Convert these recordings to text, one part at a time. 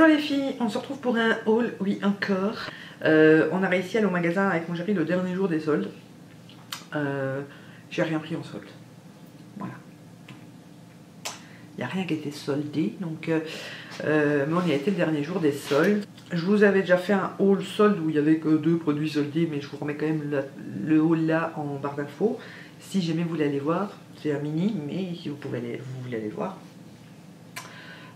Bonjour les filles, on se retrouve pour un haul, oui encore. On a réussi à aller au magasin avec mon chéri le dernier jour des soldes. J'ai rien pris en solde. Voilà. Il n'y a rien qui a été soldé, donc mais on y a été le dernier jour des soldes. Je vous avais déjà fait un haul solde où il n'y avait que 2 produits soldés, mais je vous remets quand même le haul là en barre d'infos. Si jamais vous voulez aller voir, c'est un mini, mais si vous voulez aller le voir.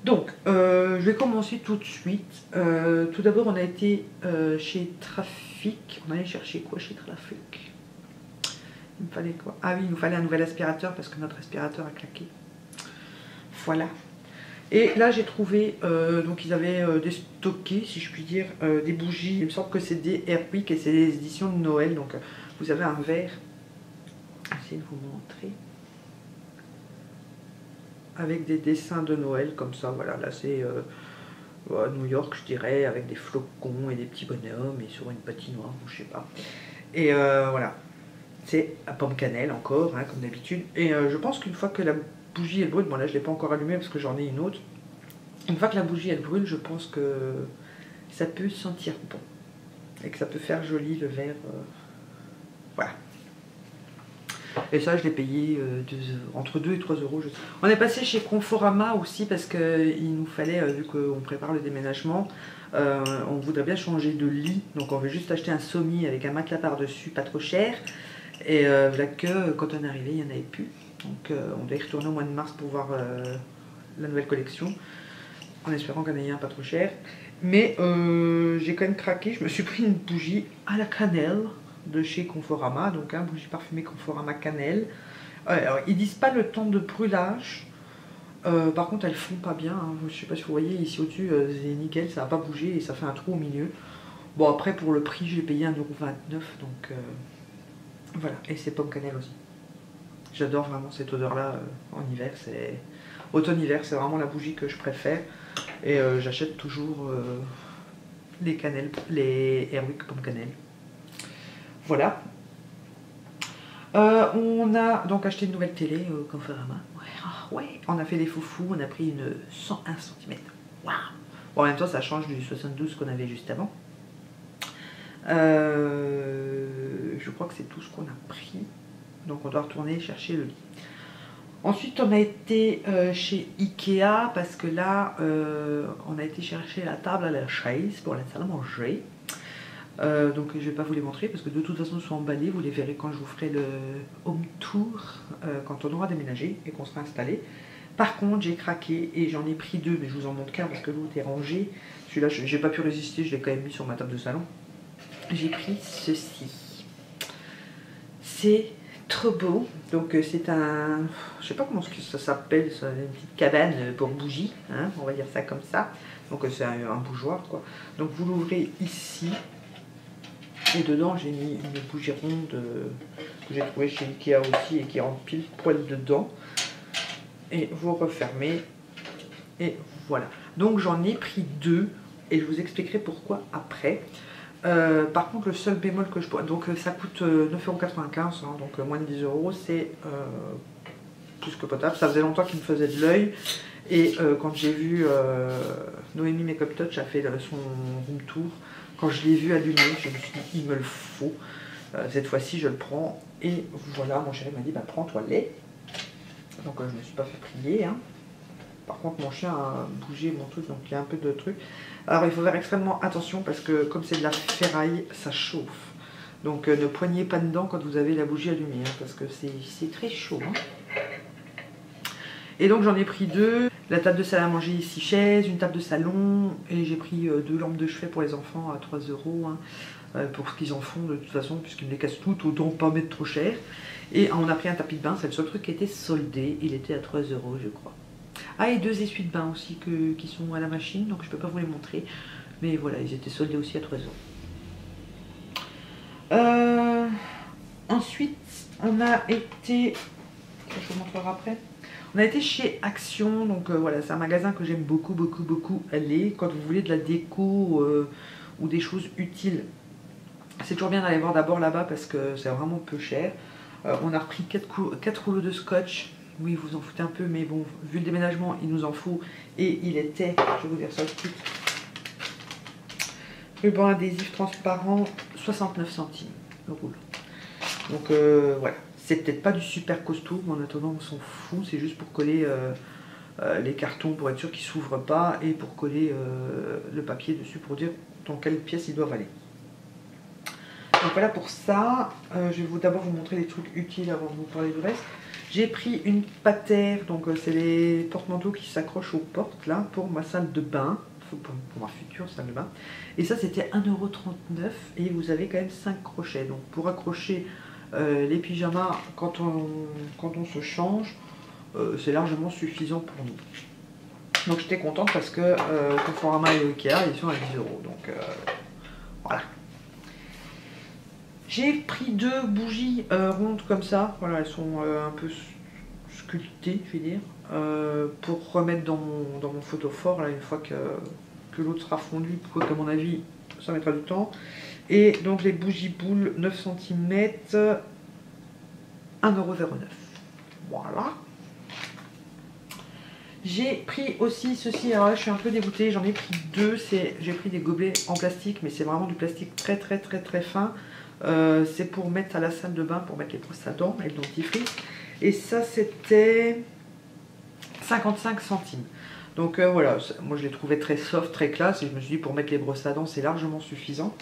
Donc, je vais commencer tout de suite. Tout d'abord, on a été chez Trafic. On allait chercher quoi chez Trafic? Il me fallait quoi? Ah oui, il nous fallait un nouvel aspirateur parce que notre aspirateur a claqué. Voilà. Et là, j'ai trouvé, donc ils avaient déstocké, si je puis dire, des bougies. Il me semble que c'est des Airwick et c'est des éditions de Noël. Donc, vous avez un verre. Je vais essayer de vous montrer. Avec des dessins de Noël comme ça, voilà, là c'est New York je dirais, avec des flocons et des petits bonhommes et sur une patinoire, je sais pas. Et voilà, c'est à pomme cannelle encore, hein, comme d'habitude. Et je pense qu'une fois que la bougie elle brûle, bon là je l'ai pas encore allumée parce que j'en ai une autre. Une fois que la bougie elle brûle, je pense que ça peut sentir bon. Et que ça peut faire joli le verre, voilà. Et ça, je l'ai payé entre 2 et 3 euros. On est passé chez Conforama aussi parce qu'il nous fallait, vu qu'on prépare le déménagement, on voudrait bien changer de lit. Donc on veut juste acheter un sommier avec un matelas par-dessus, pas trop cher. Et là que quand on est arrivé, il n'y en avait plus. Donc on doit y retourner au mois de mars pour voir la nouvelle collection. En espérant qu'on ait un pas trop cher. Mais j'ai quand même craqué. Je me suis pris une bougie à la cannelle de chez Conforama, donc un bougie parfumée Conforama cannelle. Alors ils disent pas le temps de brûlage, par contre elles font pas bien, hein. Je sais pas si vous voyez ici au-dessus, c'est nickel, ça n'a pas bougé et ça fait un trou au milieu. Bon après pour le prix j'ai payé 1,29 €, donc voilà, et c'est pomme cannelle aussi. J'adore vraiment cette odeur là en hiver, c'est automne-hiver, c'est vraiment la bougie que je préfère. Et j'achète toujours les cannelles, les Airwick pomme cannelle. Voilà. On a donc acheté une nouvelle télé au Conforama. Ouais, oh, ouais. On a fait des foufous, on a pris une 101 cm. Waouh. Bon, en même temps, ça change du 72 qu'on avait juste avant. Je crois que c'est tout ce qu'on a pris. Donc on doit retourner chercher le lit. Ensuite, on a été chez Ikea parce que là, on a été chercher la table à la chaise pour la salle à manger. Donc je ne vais pas vous les montrer parce que de toute façon ils sont emballés, vous les verrez quand je vous ferai le home tour, quand on aura déménagé et qu'on sera installé. Par contre j'ai craqué et j'en ai pris 2, mais je vous en montre qu'un parce que l'autre est rangé. Celui-là j'ai pas pu résister, je l'ai quand même mis sur ma table de salon. J'ai pris ceci. C'est trop beau, donc c'est un, je sais pas comment ça s'appelle, une petite cabane pour bougies, hein, on va dire ça comme ça. Donc c'est un bougeoir quoi. Donc vous l'ouvrez ici. Et dedans j'ai mis une bougie ronde que j'ai trouvée chez Ikea aussi et qui rentre pile poil dedans. Et vous refermez. Et voilà. Donc j'en ai pris 2 et je vous expliquerai pourquoi après. Par contre le seul bémol que je pourrais... Donc ça coûte 9,95 €, hein, donc moins de 10 €. C'est plus que potable. Ça faisait longtemps qu'il me faisait de l'œil. Et quand j'ai vu Noémie Makeup Touch a fait son room tour. Quand je l'ai vu allumé, je me suis dit, il me le faut. Cette fois-ci, je le prends. Et voilà, mon chéri m'a dit, bah, prends-toi-les. Donc, je ne me suis pas fait prier. Hein. Par contre, mon chien a bougé mon truc, donc il y a un peu de truc. Alors, il faut faire extrêmement attention parce que, comme c'est de la ferraille, ça chauffe. Donc, ne poignez pas dedans quand vous avez la bougie allumée, hein, parce que c'est très chaud. Hein. Et donc, j'en ai pris 2. La table de salle à manger, 6 chaises, une table de salon, et j'ai pris 2 lampes de chevet pour les enfants à 3 €, hein, pour ce qu'ils en font de toute façon, puisqu'ils me les cassent toutes, autant pas mettre trop cher. Et on a pris un tapis de bain, c'est le seul truc qui était soldé, il était à 3 € je crois. Ah, et 2 essuies de bain aussi qui sont à la machine, donc je peux pas vous les montrer, mais voilà, ils étaient soldés aussi à 3 €. Ensuite, on a été, je vous montrerai après. On a été chez Action, donc voilà, c'est un magasin que j'aime beaucoup aller quand vous voulez de la déco ou des choses utiles. C'est toujours bien d'aller voir d'abord là-bas parce que c'est vraiment peu cher. On a repris 4 rouleaux de scotch. Oui, vous en foutez un peu, mais bon, vu le déménagement, il nous en faut. Et il était, je vais vous dire ça tout de suite, Ruban adhésif transparent, 69 centimes le roule. Donc voilà, c'est peut-être pas du super costaud, mais en attendant on s'en fout, c'est juste pour coller les cartons pour être sûr qu'ils ne s'ouvrent pas et pour coller le papier dessus pour dire dans quelle pièce ils doivent aller. Donc voilà pour ça. Je vais d'abord vous montrer des trucs utiles avant de vous parler du reste. J'ai pris une patère, donc c'est les porte-manteaux qui s'accrochent aux portes là pour ma salle de bain, pour ma future salle de bain. Et ça c'était 1,39 € et vous avez quand même 5 crochets. Donc pour accrocher les pyjamas quand on se change, c'est largement suffisant pour nous. Donc j'étais contente parce que Conforama et Ikea ils sont à 10 €. Donc voilà. J'ai pris 2 bougies rondes comme ça. Voilà, elles sont un peu sculptées, je vais dire, pour remettre dans mon photophore là, une fois que l'autre sera fondu. Quoique à mon avis, ça mettra du temps. Et donc les bougies boules 9 cm, 1,09 €. Voilà. J'ai pris aussi ceci, alors là je suis un peu dégoûtée, j'en ai pris 2, j'ai pris des gobelets en plastique, mais c'est vraiment du plastique très fin. C'est pour mettre à la salle de bain, pour mettre les brosses à dents et le dentifrice. Et ça c'était 55 centimes. Donc voilà, moi je les trouvais très soft, très classe, et je me suis dit pour mettre les brosses à dents c'est largement suffisant.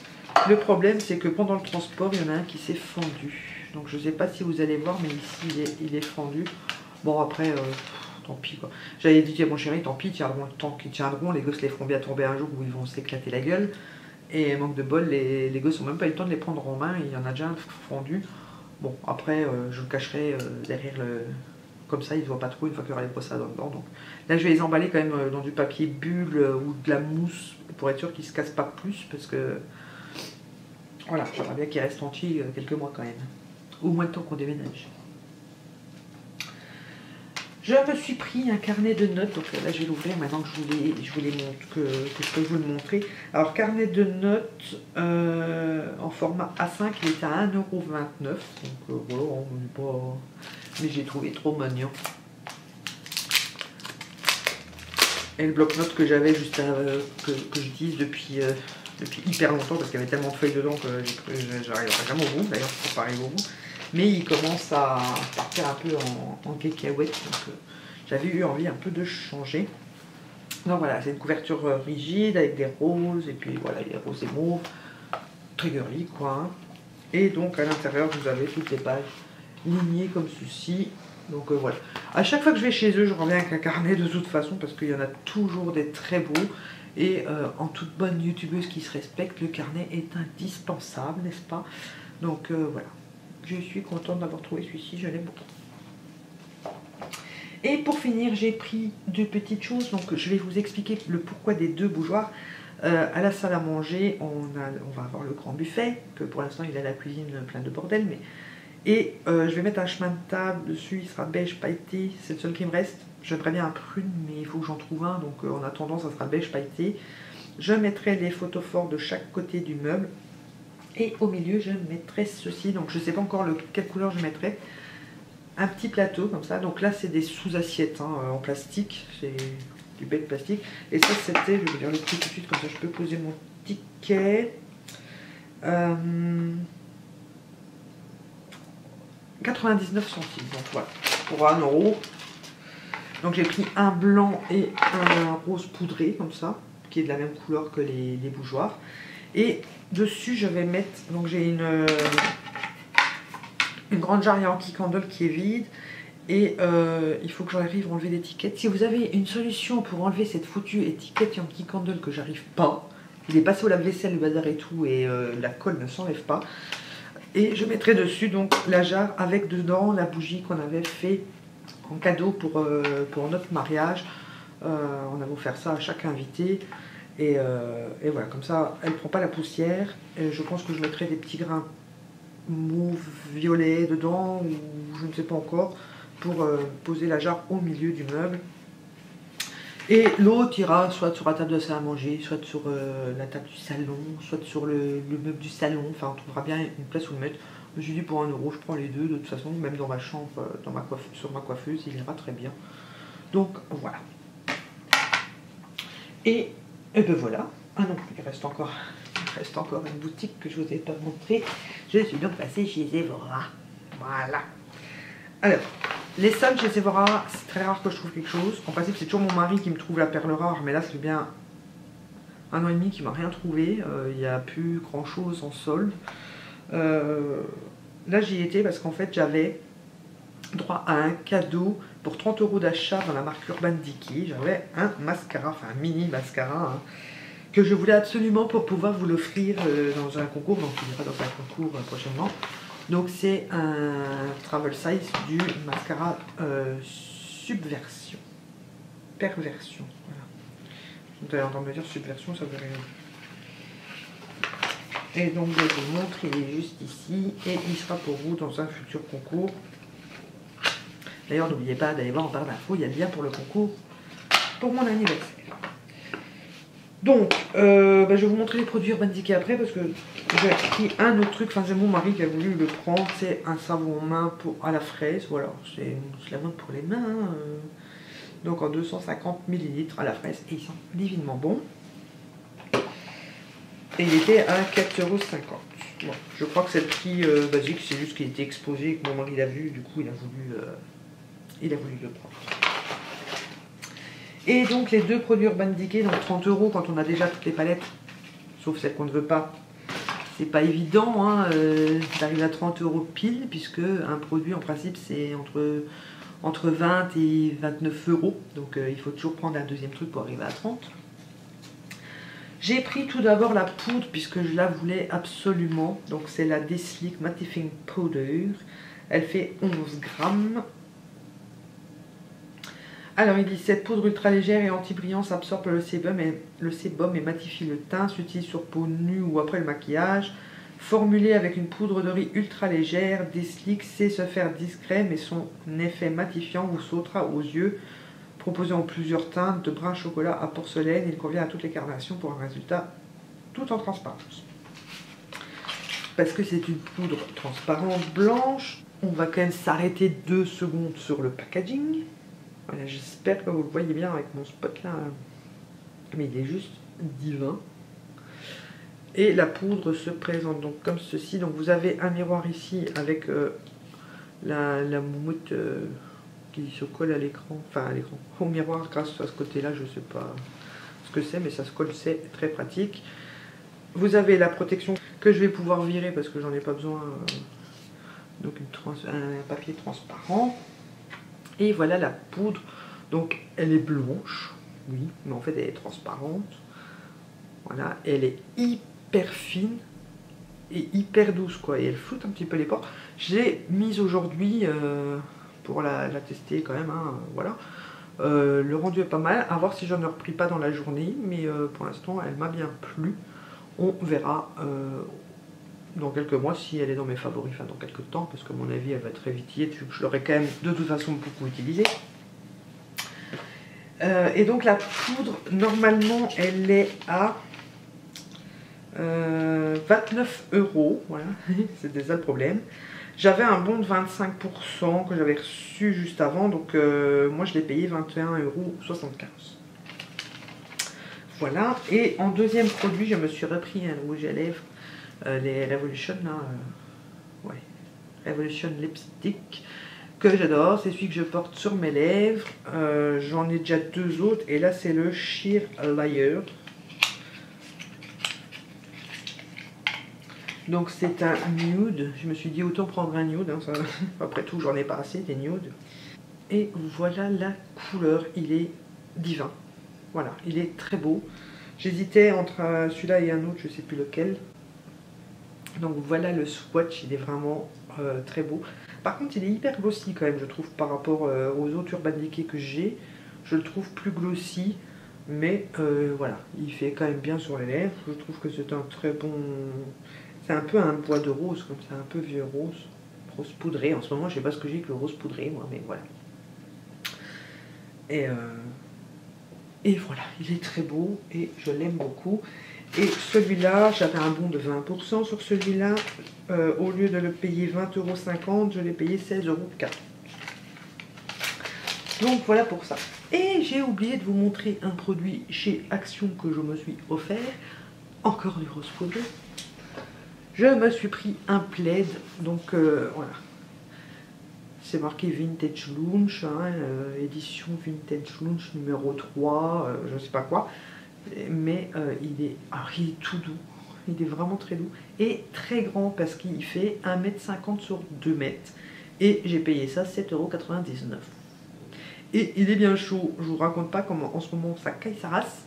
Le problème c'est que pendant le transport, il y en a un qui s'est fendu. Donc je ne sais pas si vous allez voir, mais ici il est fendu. Bon après... tant pis quoi. J'avais dit à mon chéri, tant pis, tiendront le temps qu'ils tiendront, les gosses les feront bien tomber un jour où ils vont s'éclater la gueule. Et manque de bol, les gosses n'ont même pas eu le temps de les prendre en main, il y en a déjà un fondu. Bon, après, je le cacherai derrière le... Comme ça, ils ne voient pas trop une fois qu'il y aura les brosses à dents dedans. Donc là, je vais les emballer quand même dans du papier bulle ou de la mousse pour être sûr qu'ils ne se cassent pas plus parce que... Voilà, j'aimerais bien qu'ils restent entiers quelques mois quand même. Au moins le temps qu'on déménage. Je me suis pris un carnet de notes, donc là je vais l'ouvrir maintenant que je vous les montre, que je peux vous le montrer. Alors carnet de notes en format A5, il était à 1,29 €, donc voilà, on n'est pas... Mais j'ai trouvé trop mignon. Et le bloc-notes que j'avais juste que j'utilise depuis hyper longtemps, parce qu'il y avait tellement de feuilles dedans que j'arriverai jamais au bout, d'ailleurs c'est pareil au bout. Mais il commence à partir un peu en cacahuète, donc j'avais eu envie un peu de changer. Donc voilà, c'est une couverture rigide avec des roses, et puis voilà, les roses et mauves, très girly quoi. Hein. Et donc à l'intérieur, vous avez toutes les pages lignées comme ceci. Donc voilà, à chaque fois que je vais chez eux, je reviens avec un carnet de toute façon, parce qu'il y en a toujours des très beaux. Et en toute bonne youtubeuse qui se respecte, le carnet est indispensable, n'est-ce pas? Donc voilà. Je suis contente d'avoir trouvé celui-ci, je l'aime beaucoup. Et pour finir, j'ai pris 2 petites choses. Donc je vais vous expliquer le pourquoi des 2 bougeoirs. À la salle à manger, on va avoir le grand buffet, que pour l'instant il a la cuisine plein de bordel. Et je vais mettre un chemin de table dessus, il sera beige pailleté, c'est le seul qui me reste. J'aimerais bien un prune, mais il faut que j'en trouve un, donc en attendant ça sera beige pailleté. Je mettrai les photophores de chaque côté du meuble. Et au milieu, je mettrai ceci. Donc, je ne sais pas encore quelle couleur je mettrai. Un petit plateau comme ça. Donc là, c'est des sous-assiettes hein, en plastique. C'est du bête plastique. Et ça, c'était, je vais vous dire le prix tout de suite, comme ça je peux poser mon ticket. 99 centimes. Donc voilà, pour 1 €. Donc j'ai pris un blanc et un rose poudré, comme ça, qui est de la même couleur que les bougeoirs. Et dessus, je vais mettre, donc j'ai une grande jarre Yankee Candle qui est vide. Et il faut que j'arrive à enlever l'étiquette. Si vous avez une solution pour enlever cette foutue étiquette Yankee Candle que j'arrive pas, il est passé au lave-vaisselle, le bazar et tout, et la colle ne s'enlève pas. Et je mettrai dessus donc la jarre avec dedans la bougie qu'on avait fait en cadeau pour notre mariage. On avait offert ça à chaque invité. Et voilà, comme ça, elle ne prend pas la poussière. Et je pense que je mettrai des petits grains mauve, violet dedans, ou je ne sais pas encore, pour poser la jarre au milieu du meuble. Et l'autre ira soit sur la table de salle à manger, soit sur la table du salon, soit sur le meuble du salon. Enfin, on trouvera bien une place où le mettre. Je me suis dit pour 1 €, je prends les deux. De toute façon, même dans ma chambre, sur ma coiffeuse, il ira très bien. Donc voilà. Et ben voilà. Ah non, il reste encore reste encore une boutique que je vous ai pas montrée. Je suis donc passée chez Sephora. Voilà. Alors, les sommes chez Sephora, c'est très rare que je trouve quelque chose. En principe, c'est toujours mon mari qui me trouve la perle rare, mais là, ça fait bien 1 an et demi qu'il m'a rien trouvé. Il n'y a plus grand chose en solde. Là, j'y étais parce qu'en fait, j'avais droit à un cadeau pour 30 € d'achat dans la marque Urban Decay. J'avais un mascara, enfin un mini mascara, hein, que je voulais absolument pour pouvoir vous l'offrir dans un concours. Donc, il ira dans un concours prochainement. Donc, c'est un travel size du mascara subversion. Perversion. Voilà. Vous allez entendre me dire subversion, ça veut rien. Et donc, je vais vous le montre, il est juste ici et il sera pour vous dans un futur concours. D'ailleurs, n'oubliez pas d'aller voir en barre d'infos, il y a le lien pour le concours pour mon anniversaire. Donc, je vais vous montrer les produits Urban Decay après parce que j'ai pris un autre truc. Enfin, c'est mon mari qui a voulu le prendre. C'est un savon main à la fraise. Voilà, c'est la mode pour les mains. Hein. Donc, en 250 ml à la fraise. Et ils sont divinement bons. Et il était à 4,50 €. Bon, je crois que c'est le prix basique. C'est juste qu'il était exposé et que mon mari l'a vu. Du coup, il a voulu le prendre. Et donc les deux produits Urban Decay, donc 30 € quand on a déjà toutes les palettes, sauf celles qu'on ne veut pas. C'est pas évident hein, d'arriver à 30 € pile, puisque un produit en principe c'est entre 20 et 29 €. Donc il faut toujours prendre un deuxième truc pour arriver à 30. J'ai pris tout d'abord la poudre puisque je la voulais absolument. Donc c'est la Deslick Mattifying Powder. Elle fait 11 grammes. Alors il dit cette poudre ultra légère et anti-brillance absorbe le sébum et matifie le teint, s'utilise sur peau nue ou après le maquillage. Formulée avec une poudre de riz ultra légère, Deslick sait se faire discret mais son effet matifiant vous sautera aux yeux. Proposé en plusieurs teintes de brun chocolat à porcelaine, il convient à toutes les carnations pour un résultat tout en transparence. Parce que c'est une poudre transparente blanche, on va quand même s'arrêter 2 secondes sur le packaging. Voilà, j'espère que vous le voyez bien avec mon spot là, mais il est juste divin. Et la poudre se présente donc comme ceci. Donc vous avez un miroir ici avec la moumoute qui se colle à l'écran, enfin à l'écran, au miroir grâce à ce côté-là. Je sais pas ce que c'est, mais ça se colle, c'est très pratique. Vous avez la protection que je vais pouvoir virer parce que j'en ai pas besoin. Donc un papier transparent. Et voilà la poudre, donc elle est blanche, oui, mais en fait elle est transparente. Voilà, elle est hyper fine et hyper douce quoi, et elle floute un petit peu les pores. Je l'ai mise aujourd'hui pour la tester quand même, hein, voilà. Le rendu est pas mal, à voir si j'en ai repris pas dans la journée, mais pour l'instant elle m'a bien plu. On verra dans quelques mois si elle est dans mes favoris, enfin dans quelques temps, parce que à mon avis elle va être évitée, vu que je l'aurai quand même de toute façon beaucoup utilisée. Et donc la poudre, normalement elle est à 29 €, voilà, c'était ça le problème. J'avais un bon de 25% que j'avais reçu juste avant, donc moi je l'ai payé 21,75 €. Voilà, et en deuxième produit, je me suis repris un rouge à lèvres, les Revolution, là, ouais, Revolution Lipstick, que j'adore, c'est celui que je porte sur mes lèvres. J'en ai déjà 2 autres, et là c'est le Sheer Layer. Donc c'est un nude, je me suis dit autant prendre un nude, hein, ça, après tout j'en ai pas assez des nudes. Et voilà la couleur, il est divin, voilà, il est très beau. J'hésitais entre celui-là et un autre, je sais plus lequel. Donc voilà le swatch, il est vraiment très beau. Par contre il est hyper glossy quand même, je trouve, par rapport aux autres Urban Decay que j'ai. Je le trouve plus glossy, mais voilà, il fait quand même bien sur les lèvres. Je trouve que c'est un très bon... C'est un peu un bois de rose, comme ça, un peu vieux rose. Rose poudré, en ce moment je sais pas ce que j'ai avec le rose poudré moi, mais voilà. Et voilà, il est très beau et je l'aime beaucoup. Et celui-là, j'avais un bon de 20% sur celui-là. Au lieu de le payer 20,50 €, je l'ai payé 16,40 €. Donc voilà pour ça. Et j'ai oublié de vous montrer un produit chez Action que je me suis offert. encore du rose poudré. Je me suis pris un plaid, donc voilà. C'est marqué Vintage Lounge, hein, édition Vintage Lounge numéro 3, je ne sais pas quoi. Mais il est tout doux, il est vraiment très doux. Et très grand parce qu'il fait 1,50 m sur 2 m. Et j'ai payé ça 7,99 €. Et il est bien chaud, je vous raconte pas comment en ce moment ça caille sa race.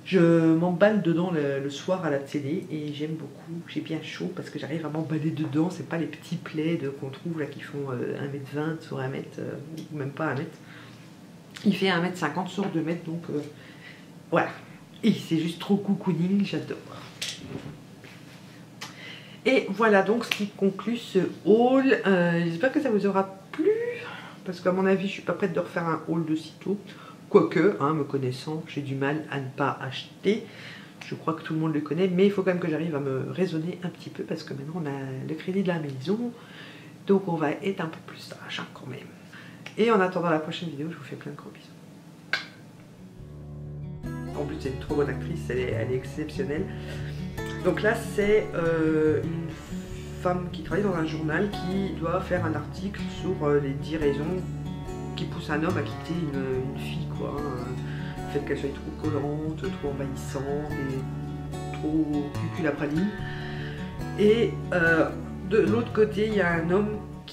Je m'emballe dedans le soir à la télé et j'aime beaucoup, j'ai bien chaud parce que j'arrive à m'emballer dedans, c'est pas les petits plaids qu'on trouve là qui font 1,20 m sur 1 m, ou même pas 1 m. Il fait 1,50 m sur 2 m, donc voilà. Et c'est juste trop cocooning, j'adore. Et voilà donc ce qui conclut ce haul. J'espère que ça vous aura plu, parce qu'à mon avis je suis pas prête de refaire un haul de sitôt. Quoique, hein, me connaissant, j'ai du mal à ne pas acheter. Je crois que tout le monde le connaît, mais il faut quand même que j'arrive à me raisonner un petit peu parce que maintenant on a le crédit de la maison. Donc on va être un peu plus sage quand même. Et en attendant la prochaine vidéo, je vous fais plein de gros bisous. En plus, c'est une trop bonne actrice, elle est exceptionnelle. Donc là, c'est une femme qui travaille dans un journal qui doit faire un article sur les 10 raisons qui poussent un homme à quitter une fille, quoi. Le fait qu'elle soit trop collante, trop envahissante et trop cucul à praline. Et de l'autre côté, il y a un homme